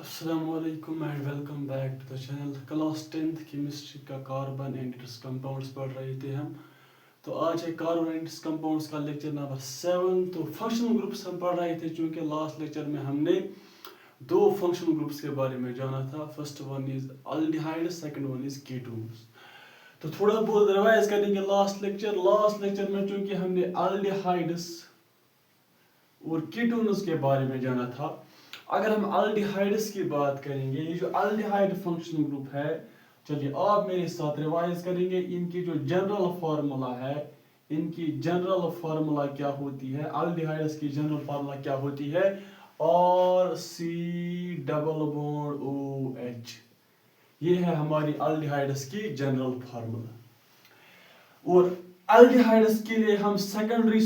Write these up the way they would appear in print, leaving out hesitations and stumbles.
अस्सलामुअलैकुम and welcome back to the channel. Class 10th chemistry का carbon and its compounds पढ़ रहे थे हम। तो आज है कार्बन एंड इट्स कंपाउंड्स का लेक्चर नंबर 7। तो फंक्शनल ग्रुप्स हम पढ़ रहे थे, चूँकि लास्ट लेक्चर में हमने दो फंक्शनल ग्रुप्स के बारे में जाना था। First one is aldehyde, second one is ketones. तो थोड़ा बहुत रिवाइज करेंगे लास्ट लेक्चर में, चूँकि हमने अल्डिहाइड्स और कीटोन्स के बारे में जाना था। अगर हम अल्डिहाइड्स की बात करेंगे, ये जो अल्डिहाइड फंक्शनल ग्रुप है, चलिए आप मेरे साथ रिवाइज करेंगे। इनकी जो जनरल फार्मूला है, इनकी जनरल फार्मूला क्या होती है? अल्डिहाइड्स की जनरल फार्मूला क्या होती है? R C double bond O H. ये है हमारी अल्डिहाइड्स की जनरल फार्मूला। और अल्डिहाइड्स के लिए हम सेकेंडरी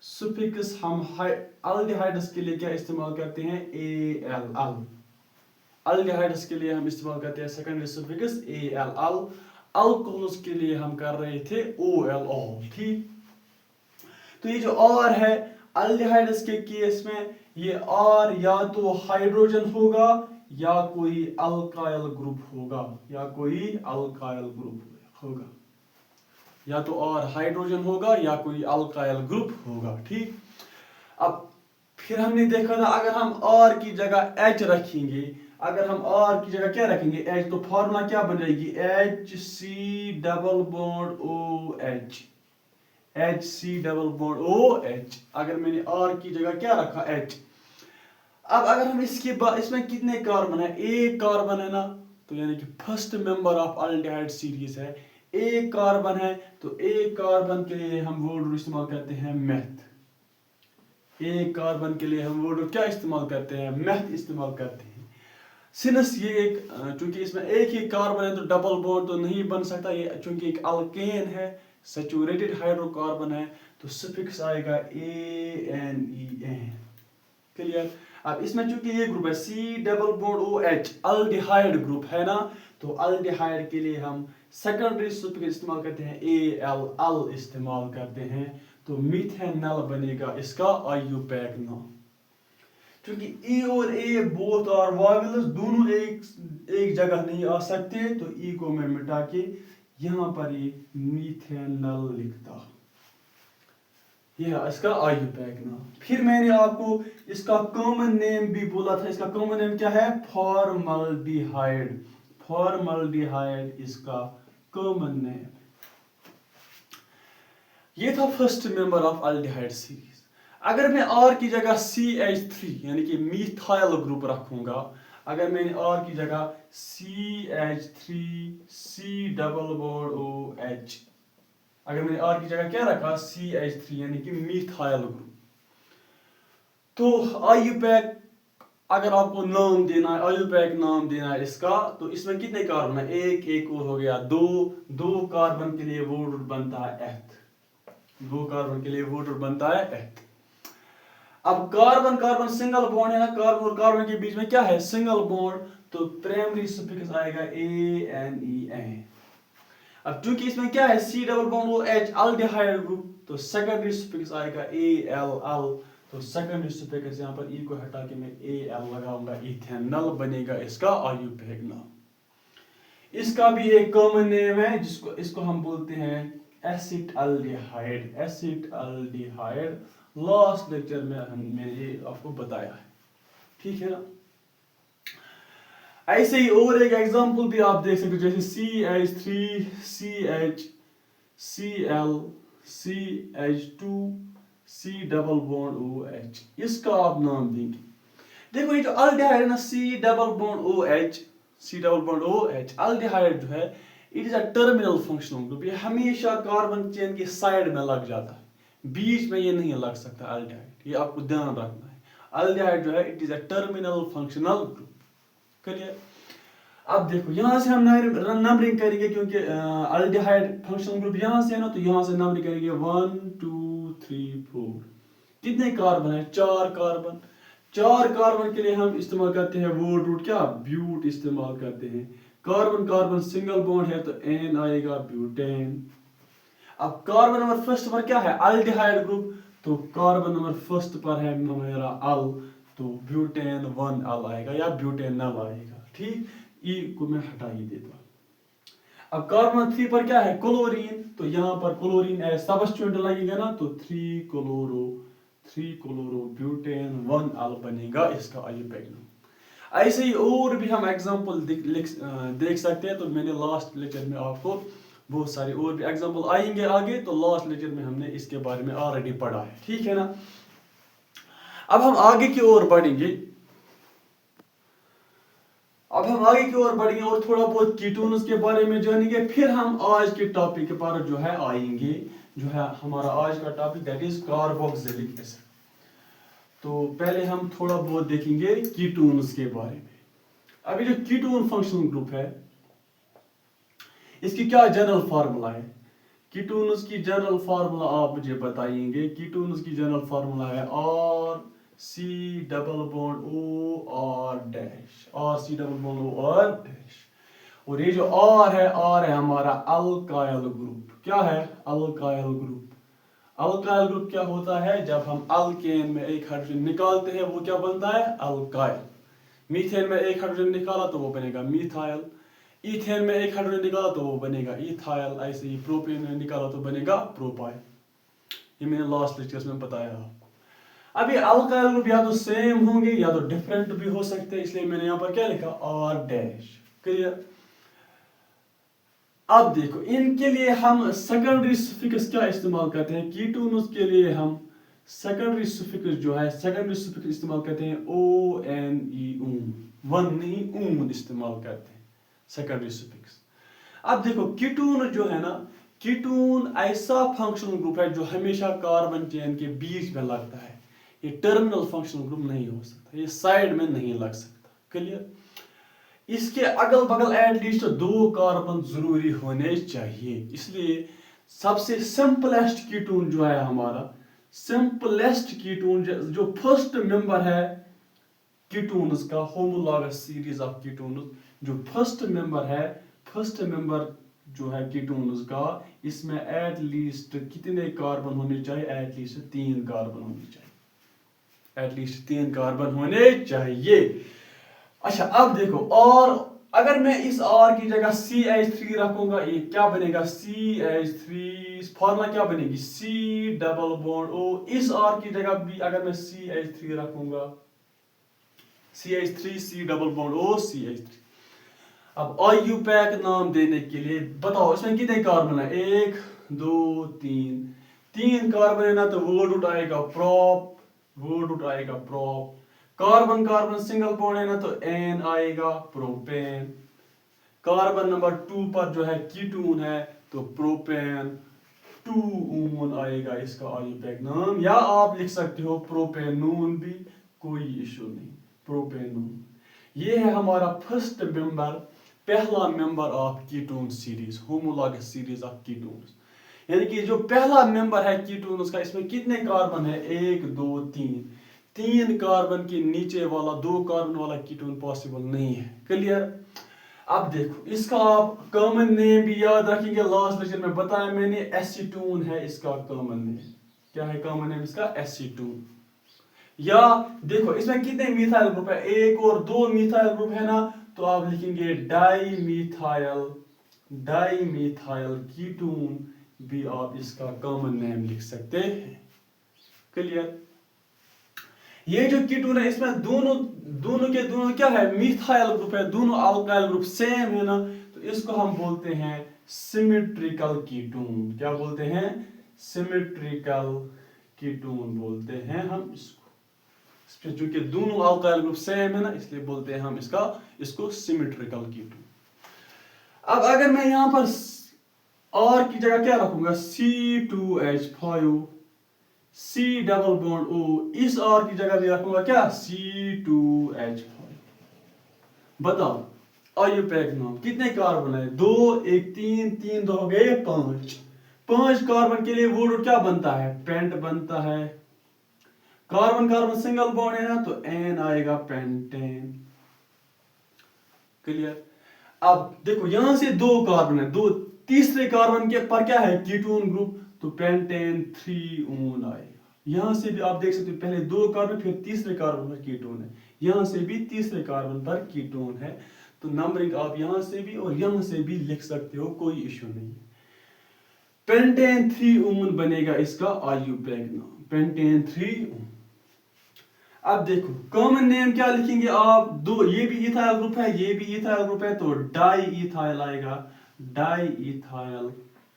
सुफिक्स हम अल्डिहाइड्स के लिए क्या इस्तेमाल करते हैं? ALL। अल्डिहाइड्स के लिए हम इस्तेमाल करते हैं सेकेंडरी सुफिक्स ALL। अल्कोहल्स के लिए हम कर रहे थे OLL। ठीक, तो ये जो R है अल्डिहाइड्स के केस में, ये R या तो हाइड्रोजन होगा या कोई अल्काइल ग्रुप होगा, या तो R हाइड्रोजन होगा या कोई अल्काइल ग्रुप होगा। ठीक, अब फिर हमने देखा था अगर हम R की जगह H रखेंगे, अगर हम R की जगह क्या रखेंगे? H, तो फॉर्मूला क्या बन जाएगी? HC double bond OH। HC double bond OH। अगर मैंने R की जगह क्या रखा? H। अब अगर हम इसके बाद, इसमें कितने कार्बन है? एक कार्बन है ना, तो यानी कि first member of aldehyde series है, एक कार्बन है। तो एक कार्बन के लिए हम वर्ड इस्तेमाल करते हैं मेथ। एक कार्बन के लिए हम वर्ड क्या इस्तेमाल करते हैं? मेथ इस्तेमाल करते हैं। सिंस ये एक, चूंकि इसमें एक ही कार्बन है तो डबल बॉन्ड तो नहीं बन सकता। ये चूंकि एक अल्केन है, सैचुरेटेड हाइड्रोकार्बन है, तो सफिक्स आएगा ANEN। क्लियर? अब इसमें चूंकि ये ग्रुप है C double bond OH, aldehyde group है ना, तो अल्डिहाइड के लिए हम सेकेंडरी सफिक्स इस्तेमाल करते हैं, ALL इस्तेमाल करते हैं। तो मिथेनॉल बनेगा इसका आयुपैक नाम। क्योंकि E और A बोथ आर वावेल्स, दोनों एक जगह नहीं आ सकते, तो E को मैं मिटा के यहाँ पर ये मिथेनॉल लिखता। यह इसका आयुपैक नाम। फिर मैंने आपको इसका कॉमन नेम भी बोला था। इसका कॉमन नेम क्या है? फॉर्मल्डिहाइड। फॉर्मल्डिहाइड इसका कॉमन नेम। ये था first member of aldehyde series. अगर मैं R की जगह CH3 यानी कि मिथाइल ग्रुप रखूंगा, अगर मैंने R की जगह CH3 C double bond OH, अगर मैंने R की जगह क्या रखा? CH3 यानी कि मिथाइल ग्रुप, तो आयुपैक अगर आपको नाम देना है, आयुपैक नाम देना है इसका, तो इसमें कितने कार्बन है? एक और हो गया दो कार्बन के लिए वर्ड बनता है एथ। दो कार्बन के लिए वर्ड बनता है एथ। अब कार्बन कार्बन सिंगल बॉन्ड है ना, कार्बन और कार्बन के बीच में क्या है? सिंगल बॉन्ड, तो प्राइमरी सफिक्स आएगा ANEN। अब चूंकि इसमें क्या है? C double bond OH aldehyde group, तो सेकेंडरी सफिक्स आएगा ALL। तो सेकेंडरी सफिक्स यहाँ पर E को हटा के मैं AL लगाऊंगा, इथेनॉल बनेगा इसका आयुपैक नाम। इसका भी एक कॉमन नेम है, इसको हम बोलते हैं एसिटाल्डिहाइड। एसिटाल्डिहाइड लास्ट लेक्चर में मैंने आपको बताया है। ठीक है ना? ऐसे ही और एक एग्जांपल भी आप देख सकते हो, जैसे CH3 CH Cl CH2 C double bond OH, इसका आप नाम देंगे। देखो ये जो अल्डिहाइड है ना, C double bond OH aldehyde जो है, it is a terminal functional group. ये हमेशा कार्बन चेन के साइड में लग जाता है, बीच में ये नहीं लग सकता अल्डिहाइड। ये आपको ध्यान रखना है। अल्डिहाइड जो है, it is a terminal functional group. Clear? अब देखो यहां से हम नंबरिंग करेंगे, क्योंकि अल्डिहाइड फंक्शनल ग्रुप यहां से है ना, तो यहां से नंबरिंग करेंगे 1 2 3 4। कितने कार्बन है? 4 कार्बन। 4 कार्बन के लिए हम इस्तेमाल करते हैं वर्ड रूट क्या? ब्यूट इस्तेमाल करते हैं। कार्बन कार्बन सिंगल बॉन्ड है, तो N आएगा ब्यूटेन। अब कार्बन नंबर फर्स्ट पर क्या है? अल्डिहाइड ग्रुप, तो कार्बन नंबर फर्स्ट पर है मेरा अल, तो ब्यूटेन 1 अल आएगा या ब्यूटेनल आएगा। ठीक, ई को मैं हटा ही देता हूँ। अब कार्बन 3 पर क्या है, क्लोरीन, तो यहाँ पर क्लोरीन एज सबस्टिट्यूएंट लगेगा ना, तो 3 क्लोरो ब्यूटेन 1 अल बनेगा इसका आयुपैक नाम। ऐसे ही और भी हम एग्जाम्पल देख सकते हैं। तो मैंने लास्ट लेक्चर में आपको बहुत सारे और भी एग्जाम्पल आएंगे आगे, तो लास्ट लेक्चर में हमने इसके बारे में ऑलरेडी पढ़ा है। ठीक है ना। अब हम आगे की ओर बढ़ेंगे और थोड़ा बहुत कीटोन्स के बारे में जानेंगे। फिर हम आज के टॉपिक पर जो है आएंगे, जो है हमारा आज का topic, that is carboxylic acid. तो पहले हम थोड़ा बहुत देखेंगे कीटोन्स के बारे में। अभी जो कीटोन फंक्शनल ग्रुप है, इसकी क्या जनरल फार्मूला है? कीटोन्स की जनरल फार्मूला आप मुझे बताएंगे। कीटोन्स की जनरल फार्मूला है R C double bond O R dash, R C double bond O R dash. और ये जो आर है हमारा अल्काइल ग्रुप। क्या है? Alkyl group. अल्काइल ग्रुप क्या होता है? जब हम अल्केन में एक हाइड्रोजन निकालते हैं वो क्या बनता है? अल्काइल। मीथेन में एक हाइड्रोजन निकाला तो वो बनेगा मीथाइल। ईथेन में एक हाइड्रोजन निकाला तो वो बनेगा इथाइल। ऐसे ही प्रोपेन में निकाला तो बनेगा प्रोपाइल। ये मैंने लास्ट लेक्चर्स में बताया आपको। अभी अल्काइल ग्रुप या तो सेम होंगे या तो डिफरेंट भी हो सकते हैं, इसलिए मैंने यहाँ पर क्या लिखा? R dash. क्लियर? अब देखो, इनके लिए हम सेकेंडरी सफिक्स क्या इस्तेमाल करते हैं? कीटोन्स के लिए हम सेकेंडरी सफिक्स जो है, सेकेंडरी सफिक्स इस्तेमाल करते हैं ओ एन ई ऊन, वन नहीं ऊन इस्तेमाल करते हैं सेकेंडरी सफिक्स। अब देखो, कीटोन जो है ना, कीटोन ऐसा फंक्शनल ग्रुप है जो हमेशा कार्बन चेन के बीच में लगता है। ये टर्मिनल फंक्शनल ग्रुप नहीं हो सकता, ये साइड में नहीं लग सकता। क्लियर? इसके अगल बगल एटलीस्ट 2 कार्बन जरूरी होने चाहिए। इसलिए सबसे सिंपलेस्ट कीटोन जो है हमारा, सिंपलेस्ट कीटोन जो फर्स्ट मेंबर है कीटोन्स का, होमोलॉगस सीरीज ऑफ कीटोन्स, जो फर्स्ट मेंबर जो है कीटोन्स का, इसमें एटलीस्ट कितने कार्बन होने चाहिए? एटलीस्ट 3 कार्बन होने चाहिए। एटलीस्ट 3 कार्बन होने चाहिए। अच्छा, अब देखो, और अगर मैं इस R की जगह CH3 रखूंगा, ये क्या बनेगा? CH3। फॉर्मूला क्या बनेगी? C double bond O। इस R की जगह भी अगर मैं CH3 रखूंगा, CH3 C double bond O CH3। अब आयुपैक नाम देने के लिए बताओ इसमें कितने कार्बन है? 1 2 3 कार्बन है ना, तो वर्ड रूट आएगा prop, carbon carbon single bond है ना, तो N आएगा, प्रोपेन। कार्बन नंबर 2 पर जो है कीटोन है, तो प्रोपेन 2 ऊन आएगा इसका आयुपैक नाम, या आप लिख सकते हो प्रोपेनोन भी, कोई इशू नहीं, प्रोपेनोन। ये है हमारा फर्स्ट मेंबर, पहला member of ketone series, homologous series of ketones. यानी कि जो पहला मेंबर है कीटोन्स का, इसमें कितने कार्बन है? 1 2 3 कार्बन के नीचे वाला 2 कार्बन वाला कीटोन पॉसिबल नहीं है। क्लियर? अब देखो, इसका आप कॉमन नेम भी याद रखेंगे, लास्ट लेक्चर में बताया मैंने, एसीटोन है इसका कॉमन नेम। क्या है कॉमन नेम इसका? एसीटोन। या देखो, इसमें कितने मिथाइल ग्रुप है? 1 और 2 मिथाइल ग्रुप है ना, तो आप लिखेंगे डाई कीटोन भी आप इसका कॉमन नेम लिख सकते हैं। क्लियर? ये जो कीटोन है, इसमें दोनों के दोनों क्या है? मिथाइल ग्रुप है, दोनों अल्काइल ग्रुप सेम है ना, तो इसको हम बोलते हैं सिमेट्रिकल कीटोन। क्या बोलते हैं? सिमेट्रिकल कीटोन बोलते हैं हम इसको। चूंकि दोनों अल्काइल ग्रुप सेम है ना, इसलिए बोलते हैं हम इसको सिमेट्रिकल कीटोन। अब अगर मैं यहां पर R की जगह क्या रखूंगा? C2H5, C double bond O। इस R की जगह भी रखूंगा क्या? C2H5। बताओ आयुपैक नाम, कितने कार्बन है? 2 1 3 2 हो गए 5 कार्बन के लिए वर्ड क्या बनता है? पेंट बनता है। कार्बन कार्बन सिंगल बॉन्ड है ना, तो N आएगा, पेंटेन। क्लियर? अब देखो, यहां से 2 कार्बन है, तीसरे कार्बन के पर क्या है? कीटोन ग्रुप, तो पेंटेन 3 ऊन आएगा। यहाँ से भी आप देख सकते हो, पहले 2 कार्बन फिर तीसरे कार्बन पर कीटोन है, यहाँ से भी तीसरे कार्बन पर कीटोन है। तो नंबरिंग आप यहाँ से भी और यहाँ से भी लिख सकते हो, कोई इश्यू नहीं है। पेंटेन 3 बनेगा इसका IUPAC नाम, पेंटेन 3। अब देखो कॉमन नेम क्या लिखेंगे आप, दो, ये भी इथाइल ग्रुप है, ये भी इथाइल ग्रुप है, तो डाई इथाइल आएगा, डाई इथाइल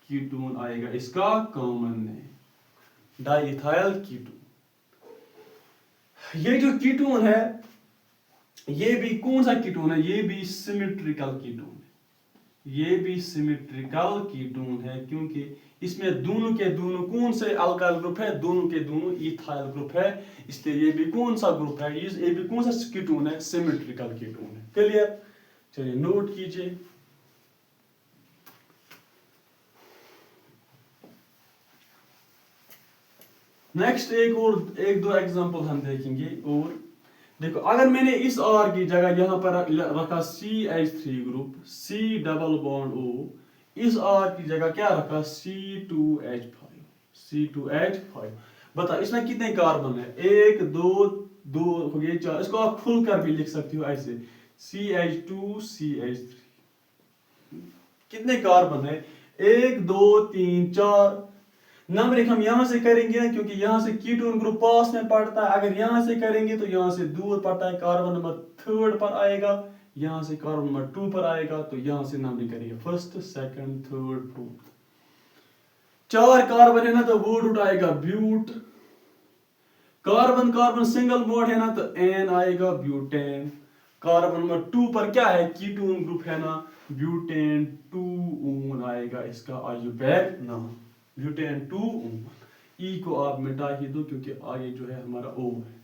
कीटोन आएगा इसका common name, di ethyl ketone. ये जो कीटोन है, ये भी कौन सा कीटोन है, ये भी सिमेट्रिकल कीटोन है, ये भी सिमेट्रिकल कीटोन है, क्योंकि इसमें दोनों के दोनों कौन से अल्काइल ग्रुप है, दोनों के दोनों इथाइल ग्रुप है, इसलिए ये भी कौन सा ग्रुप है, ये भी कौन सा कीटोन है, सिमेट्रिकल कीटोन है। क्लियर, चलिए नोट कीजिए। नेक्स्ट एक दो एग्जांपल हम देखेंगे। और देखो, अगर मैंने इस R की जगह यहाँ पर रखा CH3 group, C double bond O, इस R की जगह क्या रखा, C2H5, C2H5। बता इसमें कितने कार्बन है, 1 2 2 हो गए 4। इसको आप खुल कर भी लिख सकते हो ऐसे, CH2 CH3। कितने कार्बन है, 1 2 3 4। नंबरिंग हम यहां से करेंगे ना, क्योंकि यहां से कीटोन ग्रुप पास में पड़ता है। अगर यहां से करेंगे तो यहां से दूर पड़ता है, कार्बन नंबर 3 पर आएगा, यहां से कार्बन नंबर 2 पर आएगा, तो यहां से नंबरिंग करेंगे 1st 2nd 3rd 4th। 4 carbon है ना, तो वो रूट आएगा but. Carbon carbon single bond है ना, तो N आएगा ब्यूटेन। कार्बन नंबर 2 पर क्या है, कीटोन ग्रुप है ना, ब्यूटेन 2 आएगा इसका IUPAC नाम, ब्यूटेन 2। E को आप मिटा ही दो, क्योंकि आगे जो है हमारा O है।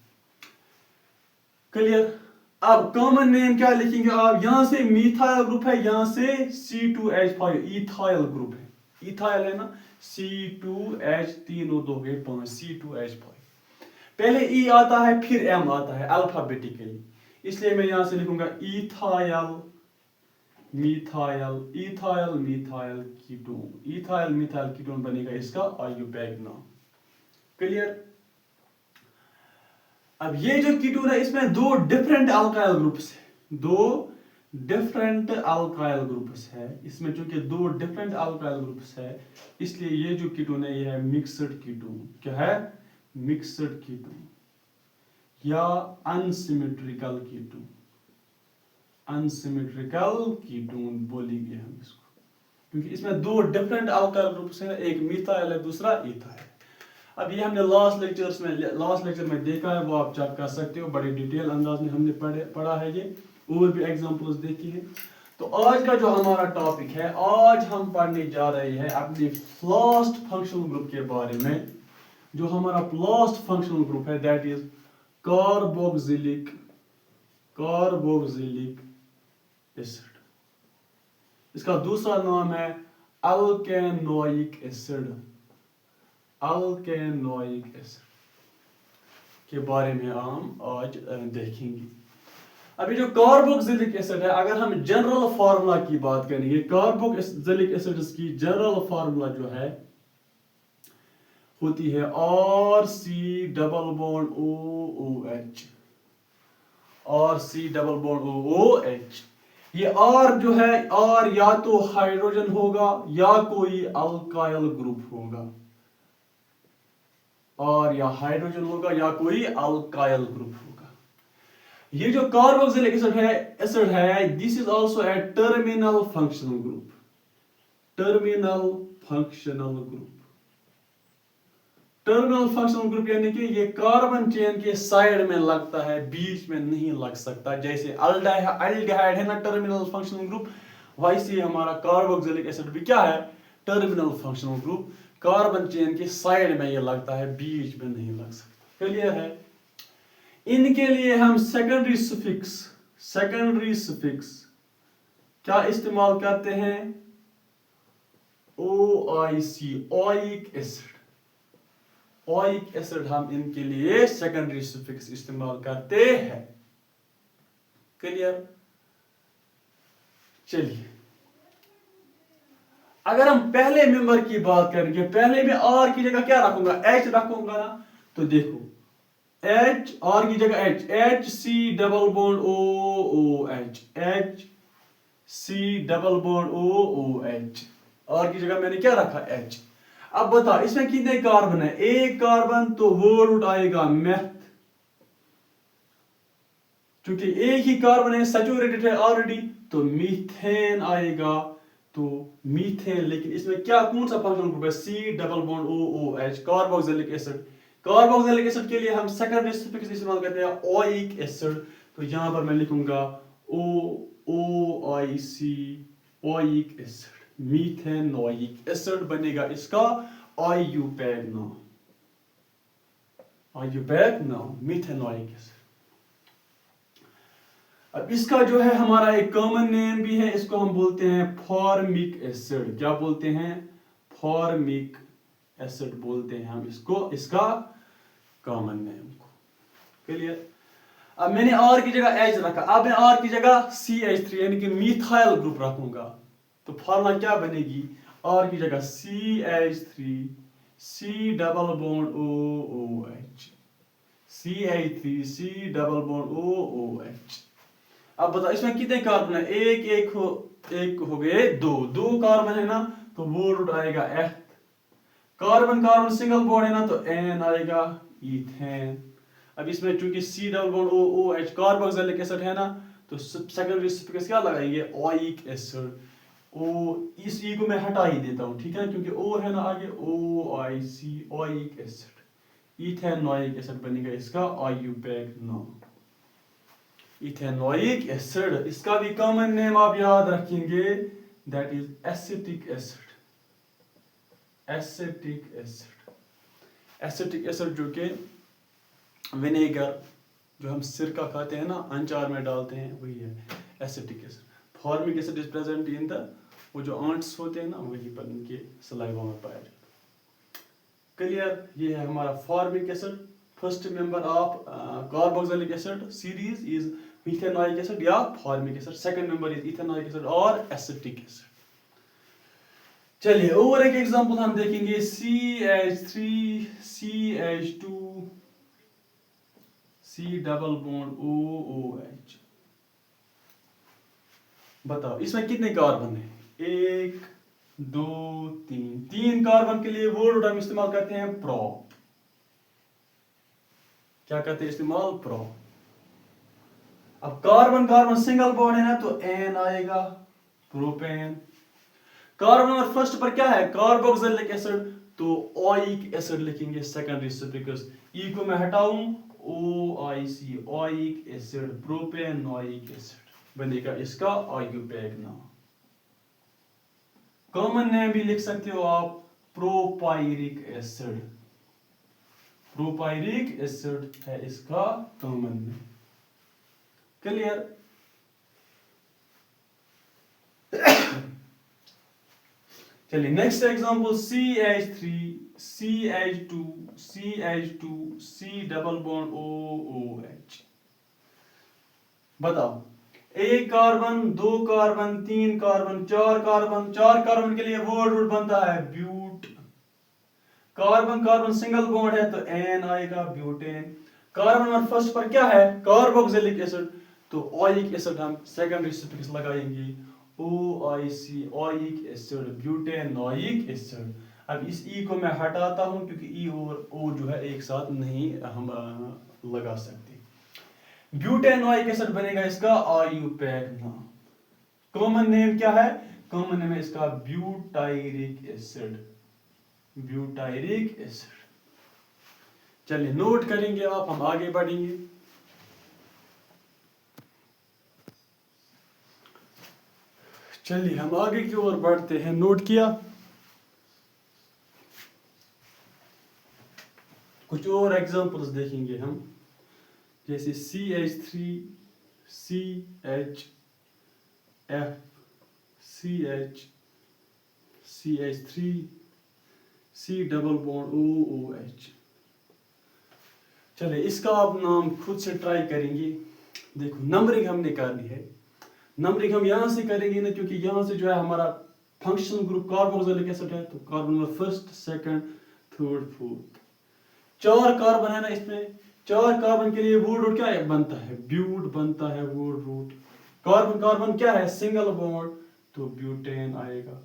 क्लियर। अब कॉमन नेम क्या लिखेंगे आप, यहां से मिथाइल ग्रुप है, यहां से C2H5 इथाइल ग्रुप है, इथाइल है ना, C2H 3 और 2 गए 5, C2H5। पहले E आता है फिर M आता है अल्फाबेटिकली, इसलिए मैं यहां से लिखूंगा ethyl methyl, ethyl methyl ketone, ethyl methyl ketone बनेगा इसका IUPAC नाम। क्लियर। अब ये जो कीटोन है, इसमें 2 डिफरेंट अल्काइल ग्रुप्स है, 2 डिफरेंट अल्काइल ग्रुप्स है इसमें, चूंकि 2 डिफरेंट अल्काइल ग्रुप्स है, इसलिए ये जो कीटोन है, ये है मिक्सड कीटोन। क्या है, मिक्सड कीटोन या अनसिमेट्रिकल कीटोन, अनसिमेट्रिकल कीटोन बोलेंगे हम इसको, क्योंकि इसमें 2 डिफरेंट अल्काइल ग्रुप्स हैं, एक मिथाइल है, दूसरा इथाइल। अब ये हमने लास्ट लेक्चर में देखा है, वो आप चेक कर सकते हो, बड़े डिटेल अंदाज में हमने पढ़ा है ये, और भी एग्जांपल्स देखी है। तो आज का जो हमारा टॉपिक है, आज हम पढ़ने जा रहे हैं अपने लास्ट फंक्शनल ग्रुप के बारे में। जो हमारा लास्ट फंक्शनल ग्रुप है, दैट इज कार्बोक्सिलिक एसिड। इसका दूसरा नाम है अल्केनोइक एसिड, अल्केनोइक एसिड के बारे में हम आज देखेंगे। अभी जो कार्बोक्सिलिक एसिड है, अगर हम जनरल फार्मूला की बात करेंगे, कार्बोक्सिलिक एसिड की जनरल फार्मूला जो है होती है RC double bond OOH, RC double bond OOH। ये R जो है, R या तो हाइड्रोजन होगा या कोई अल्काइल ग्रुप होगा, और या हाइड्रोजन होगा या कोई अल्काइल ग्रुप होगा। ये जो कार्बोक्सिलिक एसिड है, this is also a terminal functional group, terminal functional group. Terminal functional group यानी कि ये कार्बन चेन के साइड में लगता है, बीच में नहीं लग सकता। जैसे अल्डिहाइड है ना टर्मिनल फंक्शनल ग्रुप, वैसे हमारा कार्बोक्सिलिक एसिड भी क्या है, terminal functional group. Carbon chain के साइड में ये लगता है, बीच में नहीं लग सकता। क्लियर है। इनके लिए हम सेकेंडरी सफिक्स क्या इस्तेमाल करते हैं, OIC, oic acid. Oic acid हम इनके लिए सेकेंडरी सफिक्स इस्तेमाल करते हैं। क्लियर। चलिए, अगर हम पहले मेंबर की बात करेंगे, पहले में R की जगह क्या रखूंगा, H रखूंगा ना, तो देखो H R की जगह H C double bond OH H C double bond OH R की जगह मैंने क्या रखा H। अब बताओ इसमें कितने कार्बन है, एक कार्बन, तो वर्ड रूट आएगा मेथ, क्योंकि एक ही कार्बन है, सैचुरेटेड है ऑलरेडी, तो मीथेन आएगा, तो मीथेन। लेकिन इसमें क्या कौन सा फंक्शनल ग्रुप है, C double bond OOH carboxylic acid. Carboxylic acid के लिए हम सेकेंडरी सफिक्स इस्तेमाल करते हैं ओइक एसिड, तो यहां पर मैं लिखूंगा OOIC oic acid, methanoic acid बनेगा इसका IUPAC नाम, IUPAC नाम मीथेनोइक एसिड। अब इसका जो है हमारा एक कॉमन नेम भी है, इसको हम बोलते हैं फॉर्मिक एसिड। क्या बोलते हैं, फॉर्मिक एसिड बोलते हैं हम इसको, इसका कॉमन नेम को। क्लियर। अब मैंने R की जगह H रखा, अब मैं R की जगह CH3 यानी कि मिथाइल ग्रुप रखूंगा, तो फॉर्मूला क्या बनेगी, R की जगह CH3 C double bond OOH CH3 C double bond OOH। अब बताओ इसमें कितने कार्बन है, एक हो गए दो कार्बन है ना, तो वो रूट आएगा F। Carbon carbon single bond है ना, तो N आएगा इथेन। अब इसमें चूंकि C double bond OOH carboxylic acid है ना, तो सेकेंडरी सफिक्स क्या लगाएंगे, ओइक एसिड। ओ इस ई को मैं हटा ही देता हूं, ठीक है, क्योंकि O है ना आगे, OIC oic acid, ethanoic acid बनेगा इसका IUPAC नाम, इथेनोइक एसिड। इसका भी कॉमन नेम आप याद रखेंगे, that is acetic acid, acetic acid. Acetic acid जो कि विनेगर, जो हम सिरका खाते हैं ना, अचार में डालते हैं, वही है acetic acid. Formic acid is present in the, वो जो आंट्स होते हैं ना, वही पर उनके सलाइवा में पाया जाता है। क्लियर। ये है हमारा formic acid. First member of carboxylic acid series is methanoic acid या formic acid, second member is ethanoic acid और एसिटिक एसिड। चलिए और एक एग्जांपल हम देखेंगे, CH3 CH2 C double bond OOH। बताओ इसमें कितने कार्बन है, एक दो तीन कार्बन के लिए वर्ड हम इस्तेमाल करते हैं प्रो। क्या करते हैं इस्तेमाल, प्रो। अब कार्बन कार्बन सिंगल बॉन्ड है ना, तो N आएगा, प्रोपेन। कार्बन नंबर फर्स्ट पर क्या है, कार्बोक्सिलिक एसिड, तो ओइक एसिड लिखेंगे सेकेंडरी सफिक्स। ई को मैं हटाऊं, OIC oic acid, propanoic acid बनेगा इसका IUPAC नाम। कॉमन नेम भी लिख सकते हो आप, प्रोपायरिक एसिड, प्रोपायरिक एसिड है इसका कॉमन नेम। क्लियर। चलिए next example, CH3 CH2 CH2 C double bond OOH। बताओ एक कार्बन, दो कार्बन, तीन कार्बन, चार कार्बन के लिए वर्ड रूट बनता है but. Carbon carbon single bond है, तो N आएगा, ब्यूटेन। कार्बन नंबर फर्स्ट पर क्या है, कार्बोक्सिलिक एसिड, तो ओइक एसिड हम सेकेंडरी सफिक्स लगाएंगे, OIC oic acid, butanoic acid. अब इस ई को मैं हटाता हूं, क्योंकि ई और ओ जो है एक साथ नहीं हम लगा सकते। ब्यूटेनोइक एसिड बनेगा इसका IUPAC नाम। कॉमन नेम क्या है, कॉमन नेम है इसका ब्यूटायरिक एसिड, ब्यूटायरिक एसिड। चलिए नोट करेंगे आप, हम आगे बढ़ेंगे। चलिए हम आगे की ओर बढ़ते हैं, नोट किया। कुछ और एग्जांपल्स देखेंगे हम, जैसे CH3 CH F CH CH3 C double bond OOH। चलिए इसका आप नाम खुद से ट्राई करेंगे। देखो नंबरिंग हमने करनी है, नंबरिंग हम यहाँ से करेंगे ना, क्योंकि यहाँ से जो है हमारा फंक्शनल ग्रुप कार्बोक्सिलिक एसिड है, तो carbon number first second third fourth. 4 carbon है ना इसमें, 4 कार्बन के लिए वुड रूट क्या है बनता है, ब्यूट बनता है वुड रूट। कार्बन कार्बन क्या है सिंगल बॉन्ड, तो ब्यूटेन आएगा।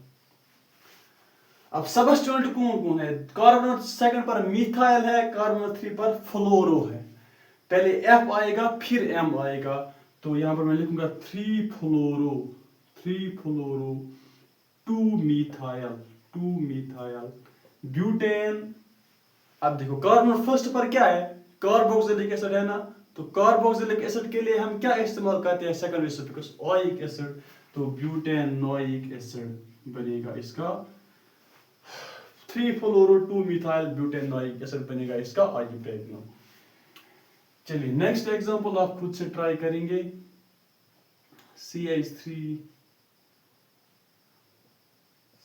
अब सबस्टिट्यूएंट कौन कौन है, कार्बन नंबर 2 पर मिथाइल है, कार्बन नंबर 3 पर फ्लोरो है। पहले F आएगा फिर M आएगा, तो यहाँ पर मैं लिखूंगा 3 फ्लोरो 2 मिथाइल ब्यूटेन। अब देखो कार्बन फर्स्ट पर क्या है, कार्बोक्सिलिक एसिड है ना, तो कार्बोक्सिलिक एसिड के लिए हम क्या इस्तेमाल करते हैं सेकेंडरी सफिक्स ओइक एसिड, तो ब्यूटेनोइक एसिड बनेगा इसका 3 फ्लोरो 2 मिथाइल ब्यूटेनोइक एसिड बनेगा इसका आईयूपैक नाम। चलिए नेक्स्ट एग्जांपल आप खुद से ट्राई करेंगे। CH3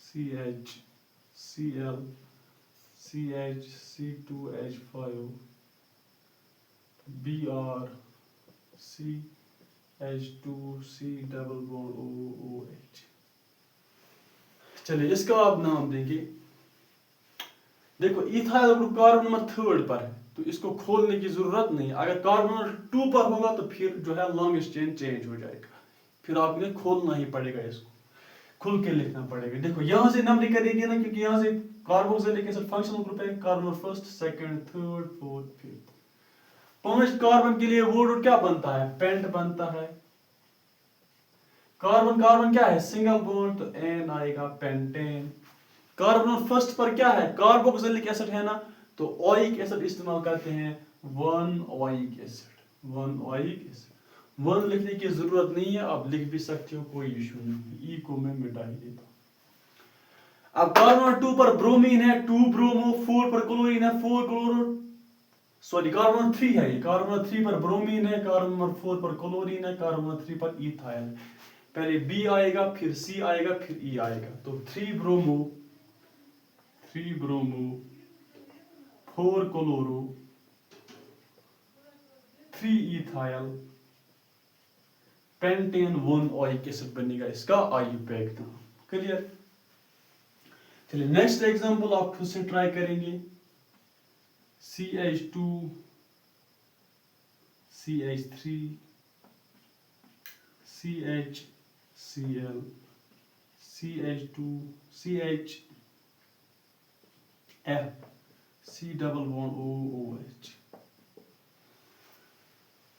CH Cl CH C2H5 Br CH2 C double bond OOH। चलिए इसका आप नाम देंगे। देखो इथाइल ग्रुप कार्बन नंबर 3 पर है, तो इसको खोलने की जरूरत नहीं। अगर कार्बन नंबर 2 पर होगा तो फिर जो है लॉन्गेस्ट चेन चेंज हो जाएगा, फिर आपने खोलना ही पड़ेगा, इसको खुल के लिखना पड़ेगा। देखो यहाँ से नंबरिंग करेंगे ना, क्योंकि यहाँ से कार्बोक्सिलिक एसिड फंक्शनल ग्रुप है, कार्बन नंबर 1, 2, 3, 4, 5। 5 कार्बन के लिए वो रूट क्या बनता है, पेंट बनता है। कार्बन कार्बन क्या है सिंगल बॉन्ड, तो N आएगा पेंटेन। कार्बन फर्स्ट पर क्या है कार्बोक्सिलिक एसिड है ना, तो ओइक एसिड इस्तेमाल करते हैं 1 ओइक एसिड 1 ओइक एसिड। 1 लिखने की जरूरत नहीं है, आप लिख भी सकते हो, कोई इशू नहीं, ई को मैं मिटा ही देता हूं। अब कार्बन 2 पर ब्रोमीन है 2 ब्रोमो, 4 पर क्लोरीन है 4 क्लोरो, सॉरी कार्बन 3 है ये, कार्बन 3 पर ब्रोमीन है, कार्बन नंबर 4 पर क्लोरीन है, कार्बन नंबर 3 पर इथाइल है। पहले B आएगा फिर C आएगा फिर E आएगा, तो 3 bromo 4 chloro 3 ethyl pentane 1 oic acid बनेगा इसका आईयूपैक नाम। क्लियर। चलिए नेक्स्ट एग्जांपल आप खुद से ट्राई करेंगे। CH2 CH3 CH Cl CH2 CH F C double bond OOH।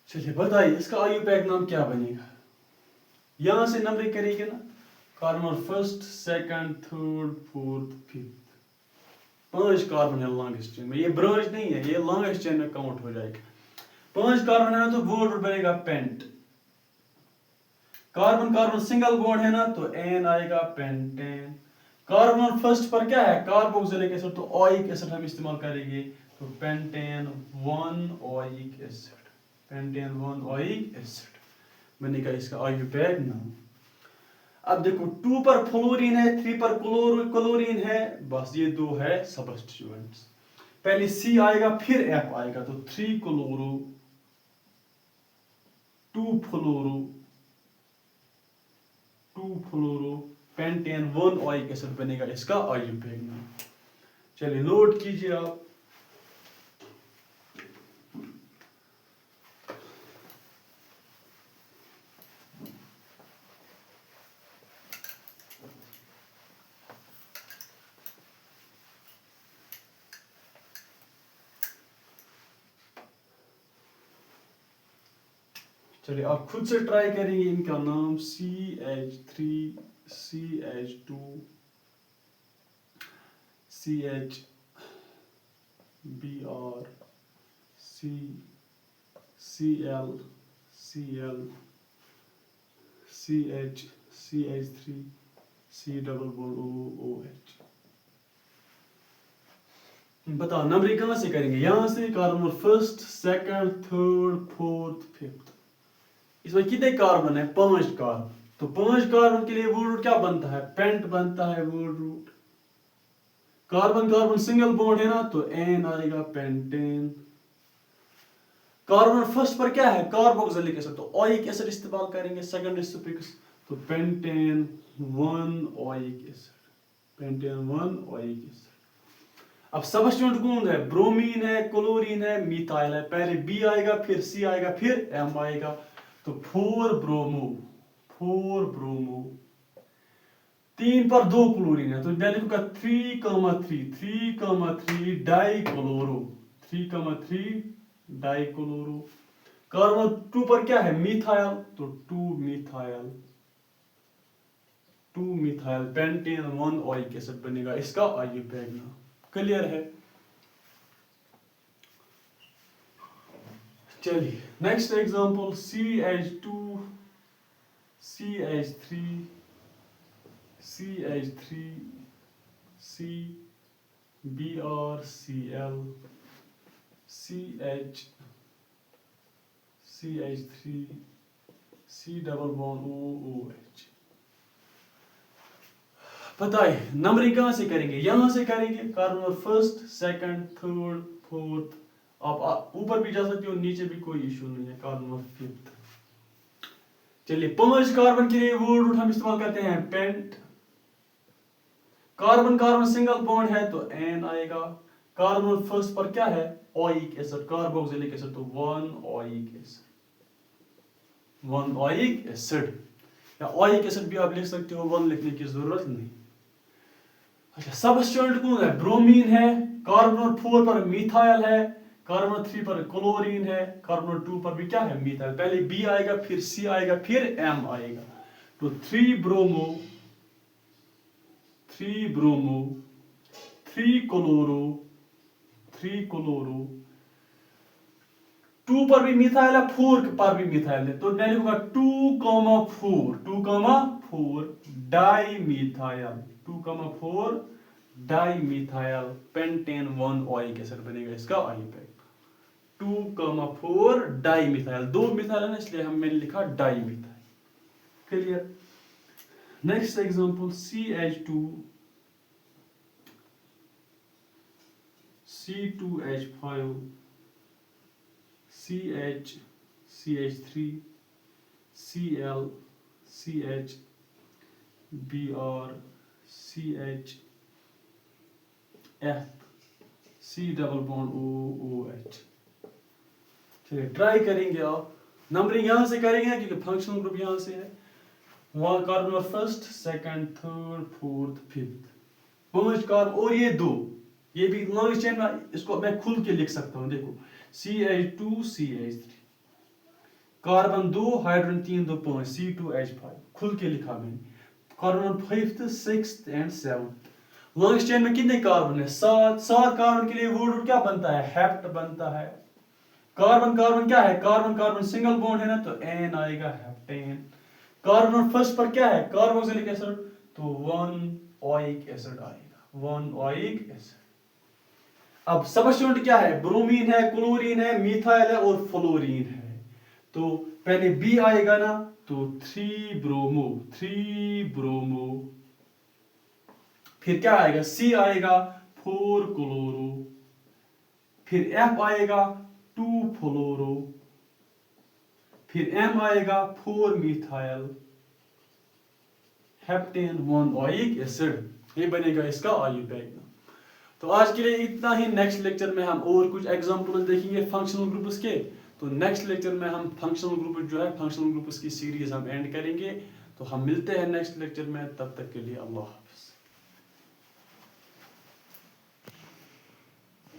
चलिए बताइए इसका आईयूपैक नाम क्या बनेगा। यहां से नंबरिंग करेंगे ना, कार्बन 1, 2, 3, 4, 5। 5 कार्बन है लॉन्गेस्ट चेन में, ये ब्रांच नहीं है, ये लॉन्गेस्ट चेन में काउंट हो जाएगा। 5 कार्बन है ना, तो वो रूट बनेगा pent. Carbon carbon single bond है ना, तो N आएगा पेंटेन। कार्बन फर्स्ट पर क्या है कार्बोक्सिलिक एसिड, तो ओइक एसिड हम इस्तेमाल करेंगे, तो pentane 1 oic acid pentane 1 oic acid बनेगा इसका आईयूपैक नाम। अब देखो 2 पर फ्लोरीन है 3 पर क्लोरीन है, बस ये 2 है सबस्टिट्यूएंट्स। पहले C आएगा फिर F आएगा, तो 3 क्लोरो 2 फ्लोरो पेंटेन 1 ओइक एसिड बनेगा इसका आईयूपैक नाम। चलिए नोट कीजिए आप। चलिए आप खुद से ट्राई करेंगे इनका नाम। CH3 CH2 CH Br C Cl Cl CH CH3 C double bond OOH। बताओ नंबरिंग कहां से करेंगे, यहां से कार्बन 1, 2, 3, 4, 5। इसमें कितने कार्बन है 5 कार्बन, तो 5 कार्बन के लिए वो रूट क्या बनता है पेंट बनता है वो root. Carbon carbon single bond है ना, तो N आएगा पेंटेन। कार्बन फर्स्ट पर क्या है कार्बोक्सिलिक एसिड, तो ओइक एसिड इस्तेमाल करेंगे सेकेंडरी सफिक्स, तो pentane 1 oic acid pentane 1 oic acid. अब सबस्टिट्यूएंट कौन है? ब्रोमीन है, क्लोरीन है, मिथाइल है। पहले बी आएगा, फिर सी आएगा, फिर एम आएगा। तो 4 ब्रोमो, 3 पर 2 क्लोरीन है, तो मैं लिखूंगा 3,3 die chloro, 3,3 die chloro. Carbon 2 पर क्या है? मिथाइल, तो 2 मिथाइल पेंटेन 1 ओइक एसिड बनेगा। इसका IUPAC नाम। क्लियर है? चलिए next example, CH2 CH3 CBr CL CH3 C double bond OH। बताइए नंबरिंग कहाँ से करेंगे? यहां से करेंगे। Carbon first, second, third, fourth. आप ऊपर भी जा सकते हो, नीचे भी कोई इशू नहीं है। Carbon fifth. चलिए पमर्ज कार्बन के लिए वर्ड हम इस्तेमाल करते हैं pent. Carbon carbon single bond है तो एन आएगा। कार्बन फर्स्ट पर क्या है? ओइक एसिड, कार्बोक्सिलिक एसिड, तो 1 ओइक एसिड। या ओइक एसिड भी आप लिख सकते हो, 1 लिखने की जरूरत नहीं। अच्छा सबस्टिट्यूएंट कौन है? ब्रोमीन है। कार्बन 4 पर मिथाइल है, कार्बन 3 पर क्लोरीन है, कार्बन 2 पर भी क्या है? मिथाइल। पहले बी आएगा, फिर सी आएगा, फिर एम आएगा। तो 3 ब्रोमो, 3 क्लोरो, 2 पर भी मिथाइल है, 4 पर भी मिथाइल है, तो मैं लिखूंगा 2,4 di methyl pentane 1 oic acid बनेगा। इसका IUPAC 2,4 डाई मिथाइल। 2 मिथाइल है ना, इसलिए मैंने लिखा di methyl. Clear? Next example, CH2 C2H5 CH3 Cl CH Br CH F C double bond OH। चलिए ट्राई करेंगे। आप नंबरिंग यहां से करेंगे क्योंकि फंक्शनल ग्रुप यहां से है। वहां carbon first, second, third, fourth, fifth, 5 carbon. और ये 2, ये भी लॉन्ग चेन में, इसको मैं खुल के लिख सकता हूं। देखो CH2 CH3, carbon 2, hydrogen 3, 2, 5, C2H5 खुल के लिखा मैंने। Carbon 5th, 6th and 7th। Long chain में कितने कार्बन है? 7 कार्बन के लिए वर्ड क्या बनता है? हेप्ट बनता है। कार्बन कार्बन क्या है? कार्बन कार्बन सिंगल बॉन्ड है ना, तो एन आएगा, हेप्टेन। कार्बन फर्स्ट पर क्या है? कार्बोक्सिलिक एसिड, तो 1 ओइक एसिड आएगा, 1 ओइक एसिड। अब सबस्टिट्यूएंट क्या है? ब्रोमीन है, क्लोरीन है, मिथाइल है और फ्लोरीन है। तो पहले बी आएगा ना, तो 3 ब्रोमो, फिर क्या आएगा? सी आएगा, 4 क्लोरो, फिर एफ आएगा, 2 फ्लोरो, फिर एम आएगा, 4 मिथाइल, हेप्टेन 1 ओइक एसिड। ये बनेगा इसका IUPAC। तो आज के लिए इतना ही। नेक्स्ट लेक्चर में हम और कुछ एग्जांपल्स देखेंगे फंक्शनल ग्रुप्स के। तो नेक्स्ट लेक्चर में हम फंक्शनल ग्रुप जो है, फंक्शनल ग्रुप्स की सीरीज हम एंड करेंगे। तो हम मिलते हैं नेक्स्ट लेक्चर में, तब तक के लिए अल्लाह।